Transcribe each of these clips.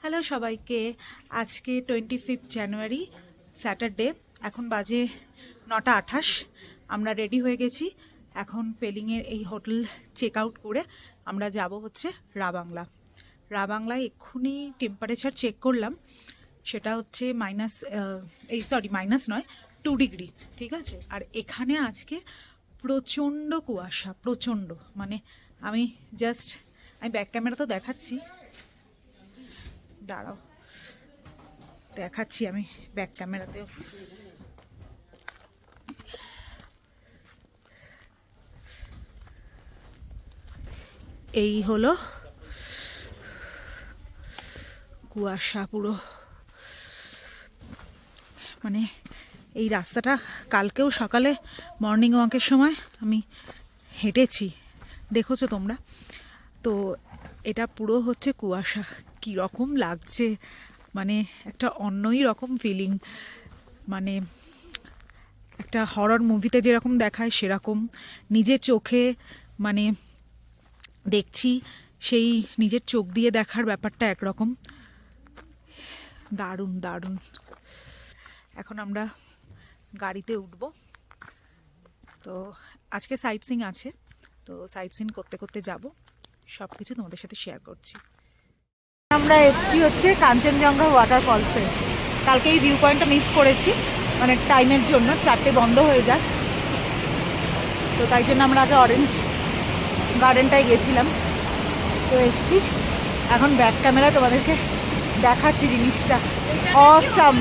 Hello সবাইকে, আজকে 25 জানুয়ারি Saturday. এখন বাজে 9:28। আমরা রেডি হয়ে গেছি। এখন পেলিংয়ের এই হোটেল চেক আউট করে আমরা যাব হচ্ছে রাবাংলা। রাবাংলায় এক্ষুনি টেম্পারেচার চেক করলাম, সেটা হচ্ছে মাইনাস নয় 2 ডিগ্রি, ঠিক আছে। আর এখানে আজকে প্রচণ্ড কুয়াশা, প্রচণ্ড, মানে আমি ব্যাক ক্যামেরা তো দেখাচ্ছি, দাঁড়াও দেখাচ্ছি আমি ব্যাক ক্যামেরাতেও। এই হলো কুয়াশা পুরো, মানে এই রাস্তাটা কালকেও সকালে মর্নিং ওয়াকের সময় আমি হেঁটেছি, দেখেছো তোমরা তো। এটা পুরো হচ্ছে কুয়াশা। কীরকম লাগছে, মানে একটা অন্যই রকম ফিলিং, মানে একটা হরর মুভিতে যেরকম দেখায় সেরকম নিজের চোখে মানে দেখছি, সেই নিজের চোখ দিয়ে দেখার ব্যাপারটা একরকম দারুণ দারুণ। এখন আমরা গাড়িতে উঠব, তো আজকে সাইট সিন আছে, তো সাইট সিন করতে করতে যাব, সব কিছু তোমাদের সাথে শেয়ার করছি। আমরা এসছি হচ্ছে কাঞ্চনজঙ্ঘা ওয়াটারফলসে। কালকে এই ভিউ পয়েন্টটা মিস করেছি, মানে টাইমের জন্য 4টে বন্ধ হয়ে যায়, তো তাই জন্য আমরা আগে অরেঞ্জ গার্ডেনটায় গেছিলাম। তো এসছি, এখন ব্যাক ক্যামেরায় তোমাদেরকে দেখাচ্ছি জিনিসটা অসাম।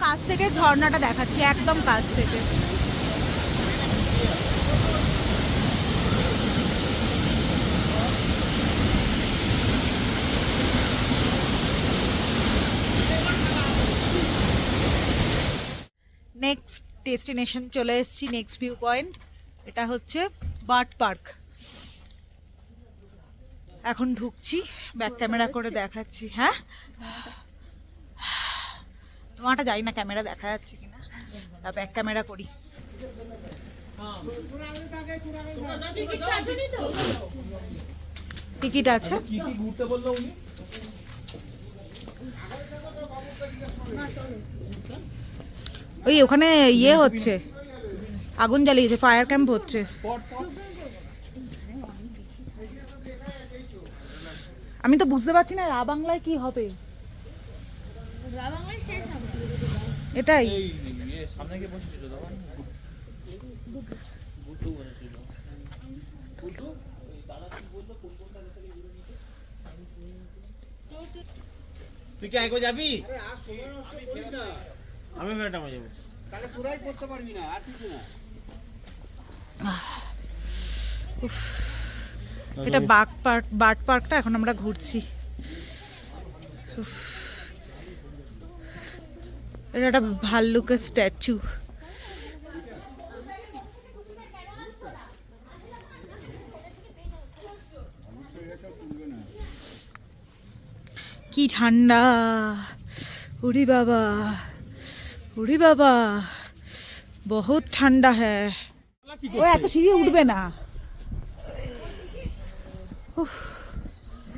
কাছ থেকে ঝর্ণাটা দেখাচ্ছি, একদম কাছ থেকে। নেক্সট ডেস্টিনেশন চলে এসেছি, নেক্সট ভিউ পয়েন্ট, এটা হচ্ছে বার্ড পার্ক। এখন ঢুকছি, ব্যাক ক্যামেরা করে দেখাচ্ছি। হ্যাঁ, তোমারটা জানি না ক্যামেরা দেখা যাচ্ছে কিনা, ব্যাক ক্যামেরা করি। টিকিট আছে। ওই ওখানে ইয়ে হচ্ছে, আগুন জ্বালিয়েছে, ফায়ার ক্যাম্প হচ্ছে। আমি তো বুঝতে পারছি না রাবাংলায় কি হবে, এটাই তুই কি একবার যাবি? আমি ফেরাটামে যাবো, তাহলে তোরাই করতে পারবি না আর কিছু না। এটা বার্ড পার্কটা এখন আমরা ঘুরছি। এটা একটা ভাল্লুকের স্ট্যাচু। কি ঠান্ডা, উড়ি বাবা, উড়ি বাবা, বহুত ঠান্ডা হ্যাঁ। ও এত সিঁড়ি উঠবে না।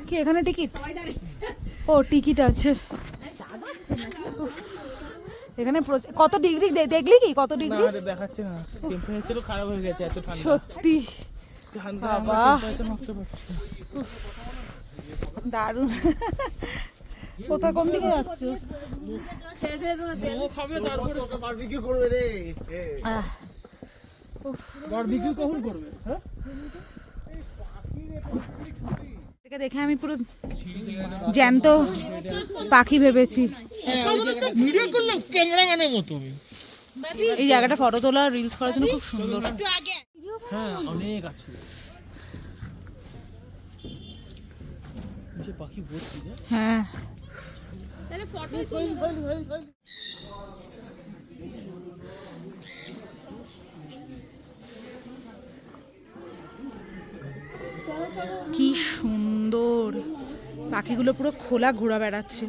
কি এখানে টিকিট? ও টিকিট আছে এখানে। কত ডিগ্রি দেখলি কি? কত ডিগ্রি দেখাচ্ছে না, টেম্পারেচার খারাপ হয়ে গেছে, এত ঠান্ডা সত্যি। বাবা দারুণ। কোথায়, কোন দিকে যাচ্ছ? খাবে তারপরে বারবিকিউ করবে রে। বারবিকিউ কখন করবে? হ্যাঁ, দেখে আমি পুরো জ্যান্ত পাখি ভেবেছি। ভিডিও করলাম ক্যামেরাম্যানের মতো। এই জায়গাটা ফটো তোলা, রিলস করার জন্য খুব সুন্দর। হ্যাঁ, অনেক আছে পাখি ভর্তি। হ্যাঁ, কি সুন্দর, পাখিগুলো পুরো খোলা ঘোরা বেড়াচ্ছে।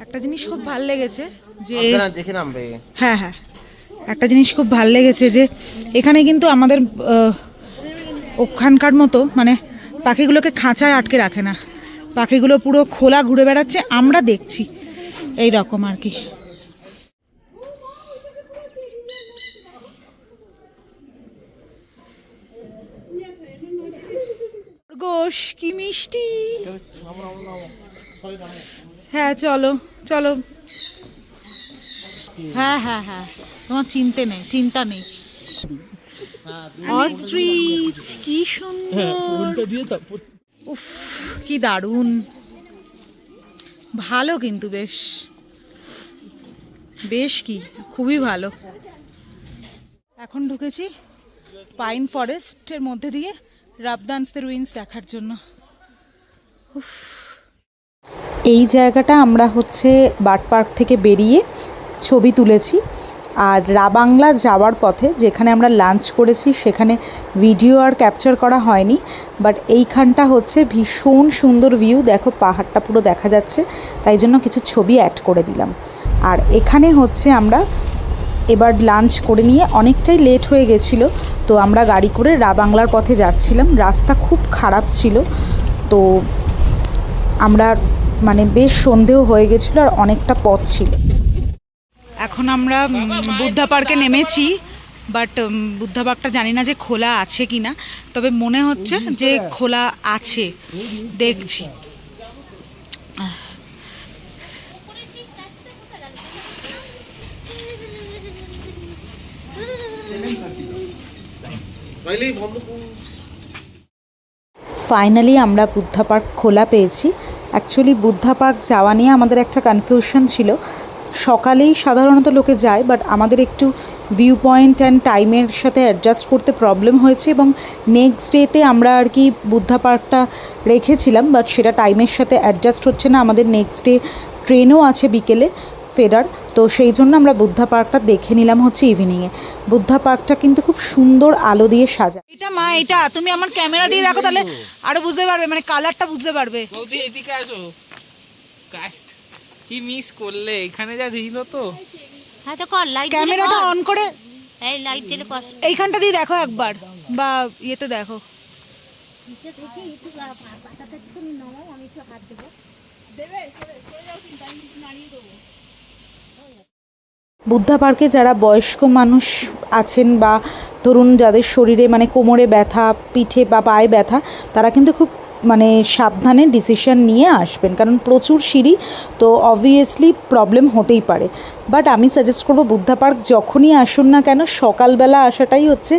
একটা জিনিস খুব ভাল লেগেছে যে, হ্যাঁ হ্যাঁ, একটা জিনিস খুব ভাল লেগেছে যে এখানে কিন্তু আমাদের ওখানকার মতো মানে পাখিগুলোকে খাঁচায় আটকে রাখে না, পাখিগুলো পুরো খোলা ঘুরে বেড়াচ্ছে, আমরা দেখছি এই রকম আর কি। গোশ কি মিষ্টি। হ্যাঁ চলো চলো। হ্যাঁ হ্যাঁ হ্যাঁ, তোমার চিন্তা নেই। অস্ট্রিচ কি সুন্দর, উফ কি দারুণ, ভালো কিন্তু বেশ কি খুবই ভালো। এখন ঢুকেছি পাইন ফরেস্টের মধ্যে দিয়ে রাবদানসের রুইন্স দেখার জন্য। এই জায়গাটা আমরা হচ্ছে বার্ড পার্ক থেকে বেরিয়ে ছবি তুলেছি, আর রাবাংলা যাওয়ার পথে যেখানে আমরা লাঞ্চ করেছি সেখানে ভিডিও আর ক্যাপচার করা হয়নি, বাট এইখানটা হচ্ছে ভীষণ সুন্দর ভিউ, দেখো পাহাড়টা পুরো দেখা যাচ্ছে, তাই জন্য কিছু ছবি অ্যাড করে দিলাম। আর এখানে হচ্ছে আমরা এবার লাঞ্চ করে নিয়ে অনেকটাই লেট হয়ে গেছিলো, তো আমরা গাড়ি করে রাবাংলার পথে যাচ্ছিলাম। রাস্তা খুব খারাপ ছিল, তো আমরা মানে বেশ সন্ধেও হয়ে গেছিলো আর অনেকটা পথ ছিল। এখন আমরা বুদ্ধা পার্কে নেমেছি, বাট বুদ্ধা পার্কটা জানি না যে খোলা আছে কি না, তবে মনে হচ্ছে যে খোলা আছে, দেখছি। ফাইনালি আমরা বুদ্ধা পার্ক খোলা পেয়েছি। অ্যাকচুয়ালি বুদ্ধা পার্ক যাওয়া নিয়ে আমাদের একটা কনফিউশন ছিল, সকালেই সাধারণত লোকে যায়, বাট আমাদের একটু ভিউ পয়েন্ট অ্যান্ড টাইমের সাথে অ্যাডজাস্ট করতে প্রবলেম হয়েছে, এবং নেক্সট ডেতে আমরা আর কি বুদ্ধা পার্কটা রেখেছিলাম, বাট সেটা টাইমের সাথে অ্যাডজাস্ট হচ্ছে না। আমাদের নেক্সট ডে ট্রেনও আছে বিকেলে ফেরার, তো সেই জন্য আমরা বুদ্ধা পার্কটা দেখে নিলাম হচ্ছে ইভিনিংয়ে। বুদ্ধা পার্কটা কিন্তু খুব সুন্দর আলো দিয়ে সাজা। এটা মা, এটা তুমি আমার ক্যামেরা দিয়ে রাখো, তাহলে আরো বুঝতে পারবে, মানে কালারটা বুঝতে পারবে। বৌদি এদিকে আসো, কাস্ট কি মিস করলে, এখানে যা দিল তো। হ্যাঁ তো কর, লাইট ক্যামেরাটা অন করে এই লাইট জ্বলে কর। এইখানটা দিয়ে দেখো একবার, বা ইয়েতে দেখো। বুদ্ধা পার্কে যারা বয়স্ক মানুষ আছেন বা ধরুন যাদের শরীরে মানে কোমরে ব্যথা, পিঠে বা পায়ে ব্যথা, তারা কিন্তু খুব মানে সাবধানে ডিসিশন নিয়ে আসবেন, কারণ প্রচুর সিঁড়ি, তো অবভিয়াসলি প্রবলেম হতেই পারে। বাট আমি সাজেস্ট করবো বুদ্ধা পার্ক যখনই আসুন না কেন সকালবেলা আসাটাই হচ্ছে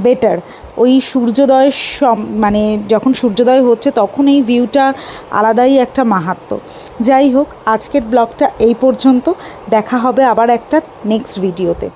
বেটার। ওই সূর্যোদয় মানে যখন সূর্যোদয় হচ্ছে তখন এই ভিউটা আলাদাই একটা মাহাত্ম্য। যাই হোক, আজকের ব্লগটা এই পর্যন্ত, দেখা হবে আবার একটা নেক্সট ভিডিওতে।